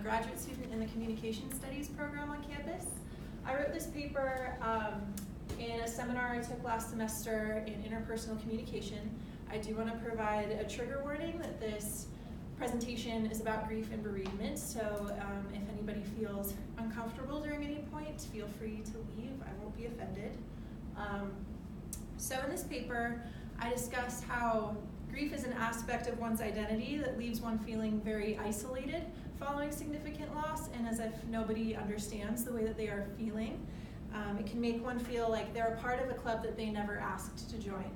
graduate student in the Communication Studies program on campus. I wrote this paper in a seminar I took last semester in interpersonal communication. I do want to provide a trigger warning that this presentation is about grief and bereavement, so if anybody feels uncomfortable during any point, feel free to leave. I won't be offended. So in this paper, I discussed how grief is an aspect of one's identity that leaves one feeling very isolated following significant loss, and as if nobody understands the way that they are feeling. It can make one feel like they're a part of a club that they never asked to join.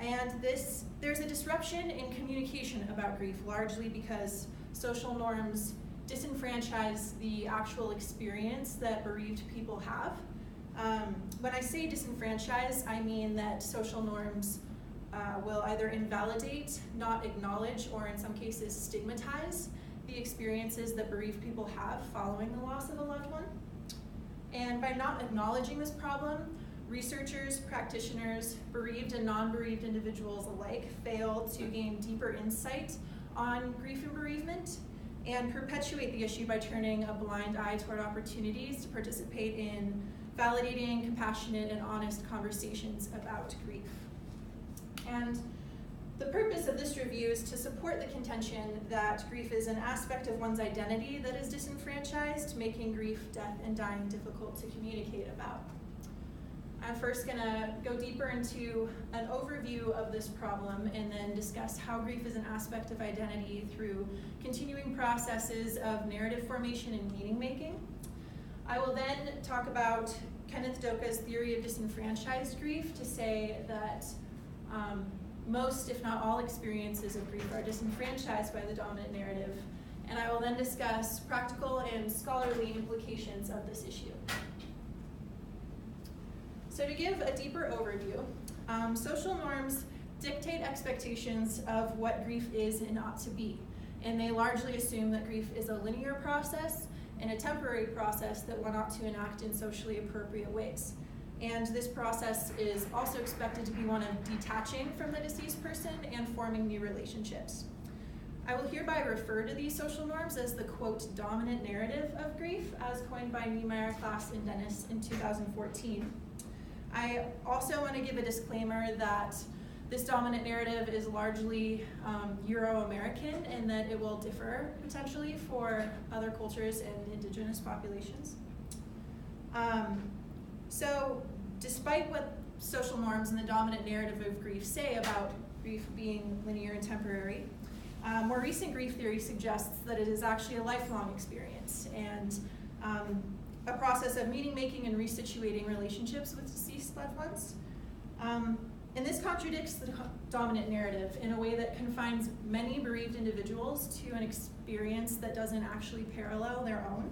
And there's a disruption in communication about grief, largely because social norms disenfranchise the actual experience that bereaved people have. When I say disenfranchise, I mean that social norms will either invalidate, not acknowledge, or in some cases stigmatize the experiences that bereaved people have following the loss of a loved one. And by not acknowledging this problem, researchers, practitioners, bereaved and non-bereaved individuals alike fail to gain deeper insight on grief and bereavement and perpetuate the issue by turning a blind eye toward opportunities to participate in validating, compassionate, and honest conversations about grief. And the purpose of this review is to support the contention that grief is an aspect of one's identity that is disenfranchised, making grief, death, and dying difficult to communicate about. I'm first going to go deeper into an overview of this problem and then discuss how grief is an aspect of identity through continuing processes of narrative formation and meaning making. I will then talk about Kenneth Doka's theory of disenfranchised grief to say that most, if not all, experiences of grief are disenfranchised by the dominant narrative, and I will then discuss practical and scholarly implications of this issue. So to give a deeper overview, social norms dictate expectations of what grief is and ought to be, and they largely assume that grief is a linear process and a temporary process that one ought to enact in socially appropriate ways. And this process is also expected to be one of detaching from the deceased person and forming new relationships. I will hereby refer to these social norms as the, quote, dominant narrative of grief, as coined by Niemeyer, Klass, and Dennis in 2014. I also want to give a disclaimer that this dominant narrative is largely Euro-American and that it will differ potentially for other cultures and indigenous populations. So despite what social norms and the dominant narrative of grief say about grief being linear and temporary, more recent grief theory suggests that it is actually a lifelong experience and a process of meaning making and resituating relationships with deceased loved ones. And this contradicts the dominant narrative in a way that confines many bereaved individuals to an experience that doesn't actually parallel their own.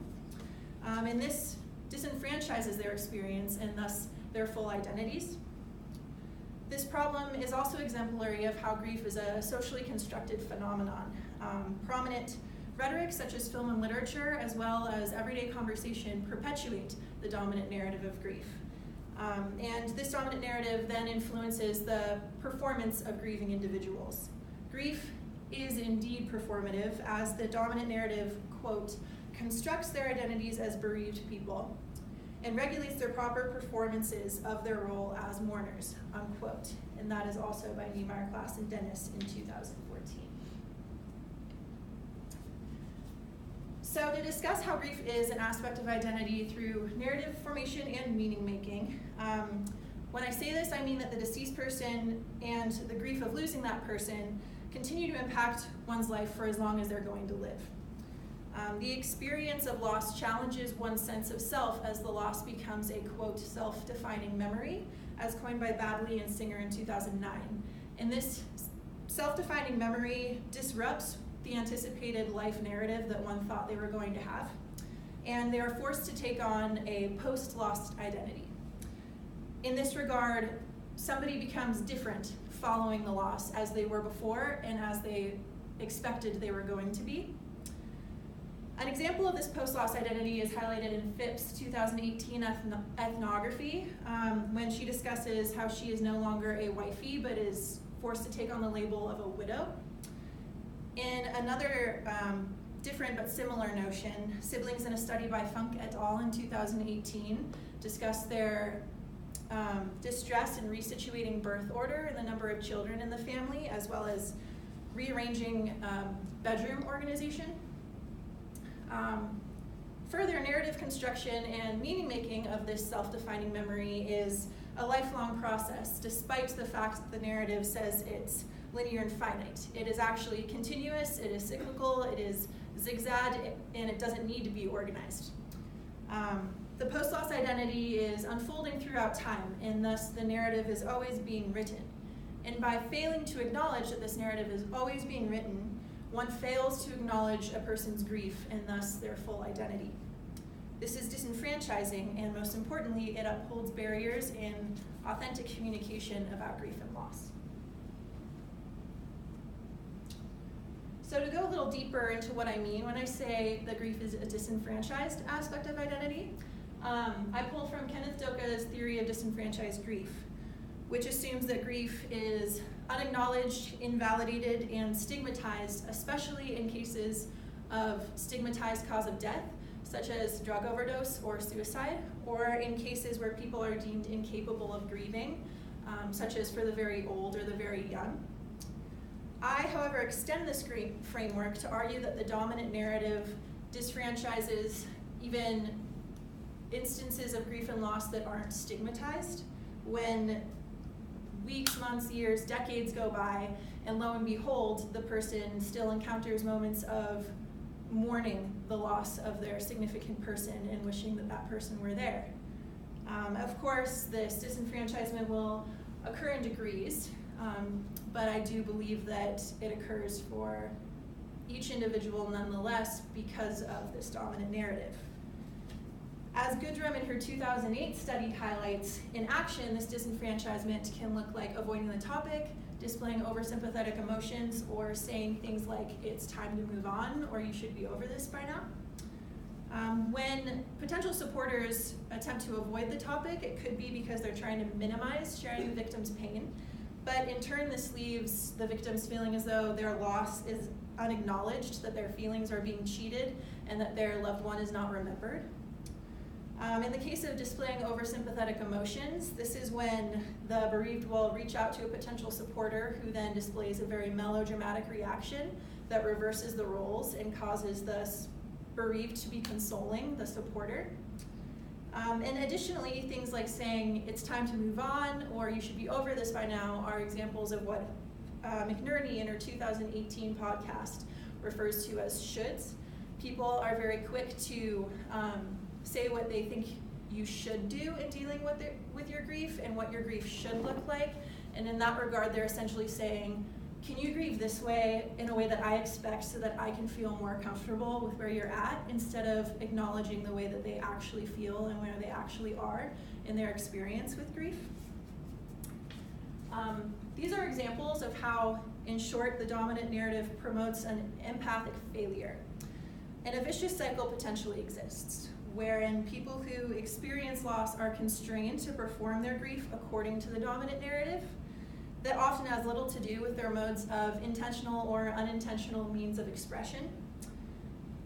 And this disenfranchises their experience and thus their full identities. This problem is also exemplary of how grief is a socially constructed phenomenon. Prominent rhetoric such as film and literature, as well as everyday conversation, perpetuate the dominant narrative of grief. And this dominant narrative then influences the performance of grieving individuals. Grief is indeed performative, as the dominant narrative, quote, constructs their identities as bereaved people and regulates their proper performances of their role as mourners, unquote. And that is also by Niemeyer, Klass, and Dennis in 2014. So to discuss how grief is an aspect of identity through narrative formation and meaning making, when I say this, I mean that the deceased person and the grief of losing that person continue to impact one's life for as long as they're going to live. The experience of loss challenges one's sense of self as the loss becomes a, quote, self-defining memory, as coined by Badley and Singer in 2009. And this self-defining memory disrupts the anticipated life narrative that one thought they were going to have, and they are forced to take on a post-lost identity. In this regard, somebody becomes different following the loss as they were before and as they expected they were going to be. An example of this post-loss identity is highlighted in Phipps' 2018 ethnography, when she discusses how she is no longer a wifey but is forced to take on the label of a widow. In another different but similar notion. Siblings in a study by Funk et al. In 2018 discussed their distress in resituating birth order and the number of children in the family, as well as rearranging bedroom organization. Further, narrative construction and meaning making of this self-defining memory is a lifelong process, despite the fact that the narrative says it's linear and finite. It is actually continuous, it is cyclical, it is zigzag, and it doesn't need to be organized. The post-loss identity is unfolding throughout time, and thus the narrative is always being written. And by failing to acknowledge that this narrative is always being written, one fails to acknowledge a person's grief and thus their full identity. This is disenfranchising, and most importantly, it upholds barriers in authentic communication about grief and loss. So to go a little deeper into what I mean when I say that grief is a disenfranchised aspect of identity, I pull from Kenneth Doka's theory of disenfranchised grief, which assumes that grief is unacknowledged, invalidated, and stigmatized, especially in cases of stigmatized cause of death, such as drug overdose or suicide, or in cases where people are deemed incapable of grieving, such as for the very old or the very young. I, however, extend this framework to argue that the dominant narrative disfranchises even instances of grief and loss that aren't stigmatized, when weeks, months, years, decades go by, and lo and behold, the person still encounters moments of mourning the loss of their significant person and wishing that that person were there. Of course, this disenfranchisement will occur in degrees, but I do believe that it occurs for each individual nonetheless because of this dominant narrative. As Goodrum in her 2008 study highlights, in action, this disenfranchisement can look like avoiding the topic, displaying oversympathetic emotions, or saying things like, it's time to move on, or you should be over this by now. When potential supporters attempt to avoid the topic, it could be because they're trying to minimize sharing the victim's pain, but in turn this leaves the victims feeling as though their loss is unacknowledged, that their feelings are being cheated, and that their loved one is not remembered. In the case of displaying oversympathetic emotions, this is when the bereaved will reach out to a potential supporter who then displays a very melodramatic reaction that reverses the roles and causes the bereaved to be consoling the supporter. And additionally, things like saying, it's time to move on, or you should be over this by now, are examples of what McNerney in her 2018 podcast refers to as shoulds. People are very quick to say what they think you should do in dealing with your grief and what your grief should look like. And in that regard, they're essentially saying, can you grieve this way in a way that I expect so that I can feel more comfortable with where you're at, instead of acknowledging the way that they actually feel and where they actually are in their experience with grief. These are examples of how, in short, the dominant narrative promotes an empathic failure. And a vicious cycle potentially exists, wherein people who experience loss are constrained to perform their grief according to the dominant narrative that often has little to do with their modes of intentional or unintentional means of expression.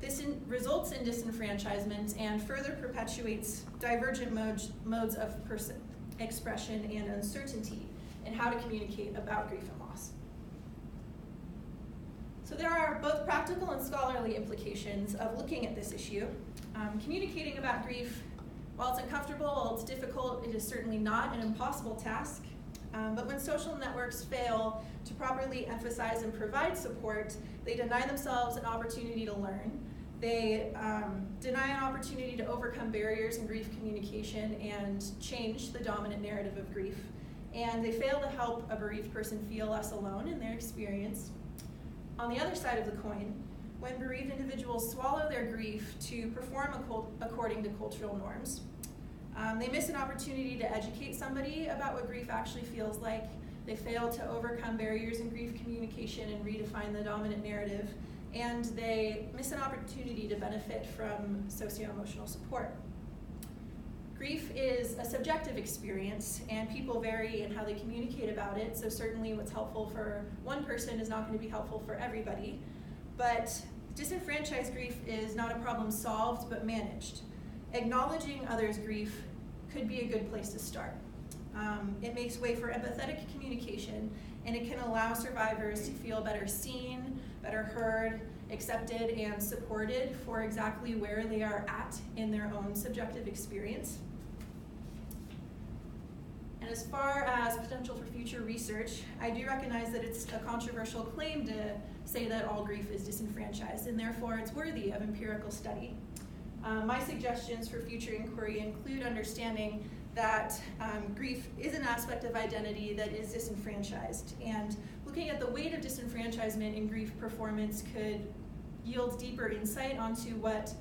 This results in disenfranchisement and further perpetuates divergent modes of expression and uncertainty in how to communicate about grief and loss. So there are both practical and scholarly implications of looking at this issue. Communicating about grief, while it's uncomfortable, while it's difficult, it is certainly not an impossible task. But when social networks fail to properly emphasize and provide support, they deny themselves an opportunity to learn. They deny an opportunity to overcome barriers in grief communication and change the dominant narrative of grief. And they fail to help a bereaved person feel less alone in their experience. On the other side of the coin, when bereaved individuals swallow their grief to perform according to cultural norms, they miss an opportunity to educate somebody about what grief actually feels like. They fail to overcome barriers in grief communication and redefine the dominant narrative, and they miss an opportunity to benefit from socio-emotional support. Grief is a subjective experience, and people vary in how they communicate about it, so certainly what's helpful for one person is not going to be helpful for everybody. But Disenfranchised grief is not a problem solved, but managed. Acknowledging others' grief could be a good place to start. It makes way for empathetic communication, and it can allow survivors to feel better seen, better heard, accepted, and supported for exactly where they are at in their own subjective experience. And as far as potential for future research, I do recognize that it's a controversial claim to say that all grief is disenfranchised, and therefore it's worthy of empirical study. My suggestions for future inquiry include understanding that grief is an aspect of identity that is disenfranchised, and looking at the weight of disenfranchisement in grief performance could yield deeper insight onto what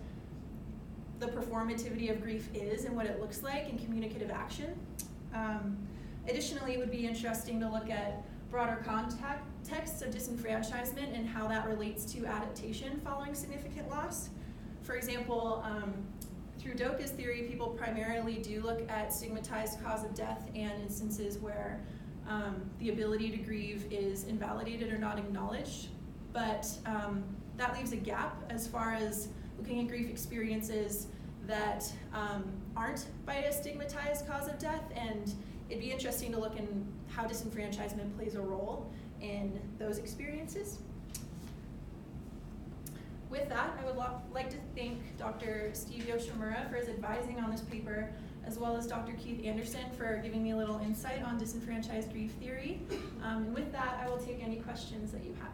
the performativity of grief is and what it looks like in communicative action. Additionally, it would be interesting to look at broader contexts of disenfranchisement and how that relates to adaptation following significant loss. For example, through Doka's theory, people primarily do look at stigmatized cause of death and instances where the ability to grieve is invalidated or not acknowledged. But that leaves a gap as far as looking at grief experiences that aren't by a stigmatized cause of death, and it'd be interesting to look in how disenfranchisement plays a role in those experiences. With that, I would like to thank Dr. Steve Yoshimura for his advising on this paper, as well as Dr. Keith Anderson for giving me a little insight on disenfranchised grief theory. And with that, I will take any questions that you have.